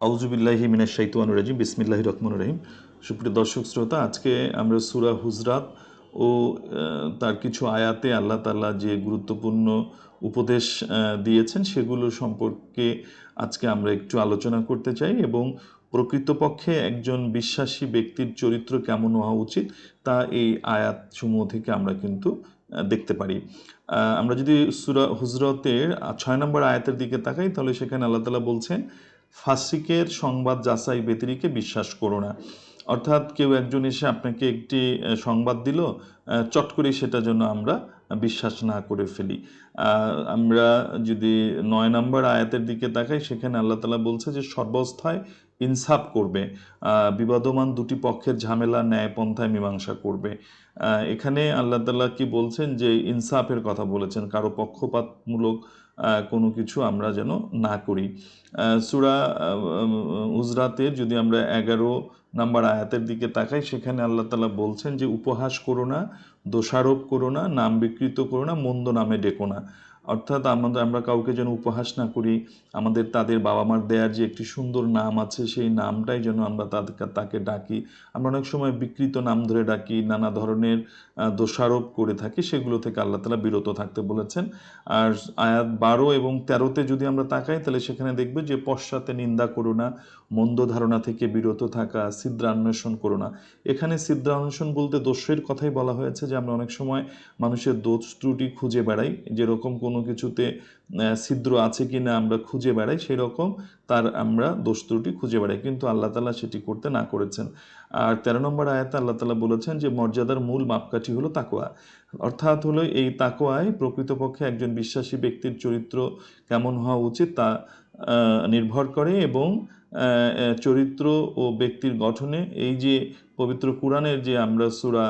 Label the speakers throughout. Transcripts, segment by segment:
Speaker 1: আউযুবিল্লাহি মিনাশ শাইতানির রাজিম বিসমিল্লাহির রহমানির রহিম। সুপ্রিয় দর্শক শ্রোতা, আজকে আমরা সূরা হুজরাত ও তার কিছু আয়াতে আল্লাহ তাআলা যে গুরুত্বপূর্ণ উপদেশ দিয়েছেন সেগুলো সম্পর্কে আজকে আমরা একটু আলোচনা করতে চাই এবং প্রকৃতপক্ষে একজন বিশ্বাসী ব্যক্তির চরিত্র কেমন হওয়া উচিত তা এই আয়াতসমূহ থেকে আমরা কিন্তু দেখতে পারি। আমরা যদি সূরা হুজরাতের ৬ নম্বর আয়াতের দিকে তাকাই তাহলে সেখানে আল্লাহ তাআলা বলছেন, ফাসিকের সংবাদ যাচাই ব্যতিরেকে বিশ্বাস করো না। অর্থাৎ কেউ একজন এসে আপনাকে একটি সংবাদ দিল, চট করে সেটা যেন আমরা বিশ্বাস না করে ফেলি। আমরা যদি ৯ নম্বর আয়াতের দিকে তাকাই সেখানে আল্লাহ তাআলা বলছে যে সর্বাবস্থায় ইনসাফ করবে, বিবাদমান দুটি পক্ষের ঝামেলা ন্যায় পন্থায় মীমাংসা করবে। এখানে আল্লাহ তাআলা কি বলছেন যে ইনসাফের কথা বলেছেন, কারো পক্ষপাতমূলক কোনো কিছু আমরা যেন না করি। সূরা হুজরাতের যদি আমরা ১১ নাম্বার আয়াতের দিকে তাকাই সেখানে আল্লাহ তাআলা বলছেন যে উপহাস করো না, দোষারোপ করো না, নাম বিকৃত করো না, মন্দ নামে ডেকো না। অর্থাৎ আমরা কাউকে যেন উপহাস না করি, আমাদের তাদের বাবা মার দেয়ার যে একটি সুন্দর নাম আছে সেই নামটাই যেন আমরা তাকে ডাকি। আমরা অনেক সময় বিকৃত নাম ধরে ডাকি, নানা ধরনের দোষারোপ করে থাকি, সেগুলো থেকে আল্লাহ তাআলা বিরত থাকতে বলেছেন। আর আয়াত ১২ এবং ১৩তে যদি আমরা তাকাই তাহলে সেখানে দেখব যে পশ্চাতে নিন্দা করো না, মন্দ ধারণা থেকে বিরত থাকা, ছিদ্রান্বেষণ করো না। এখানে ছিদ্রান্বেষণ বলতে দোষের কথাই বলা হয়েছে, যে আমরা অনেক সময় মানুষের দোষ ত্রুটি খুঁজে বেড়াই, যেরকম কোনো কিছুতে ছিদ্র আছে কি না আমরা খুঁজে বেড়াই, সেরকম তার আমরা দোষ ত্রুটি খুঁজে বেড়াই, কিন্তু আল্লাহ তাআলা সেটি করতে না করেছেন। আর ১৩ নম্বর আয়াতে আল্লাহ তাআলা বলেছেন যে মর্যাদার মূল মাপকাঠি হলো তাকওয়া। অর্থাৎ হলো এই তাকওয়ায় প্রকৃতপক্ষে একজন বিশ্বাসী ব্যক্তির চরিত্র কেমন হওয়া উচিত তা নির্ভর করে, এবং চরিত্র ও ব্যক্তির গঠনে এই যে পবিত্র কুরআনের যে আমরা সূরা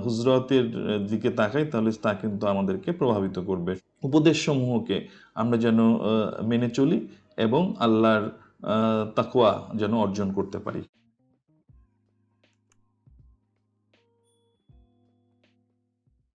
Speaker 1: হুজরাতের দিকে তাকাই তাহলে তা কিন্তু আমাদেরকে প্রভাবিত করবে। উপদেশসমূহকে আমরা যেন মেনে চলি এবং আল্লাহর তাকওয়া যেন অর্জন করতে পারি।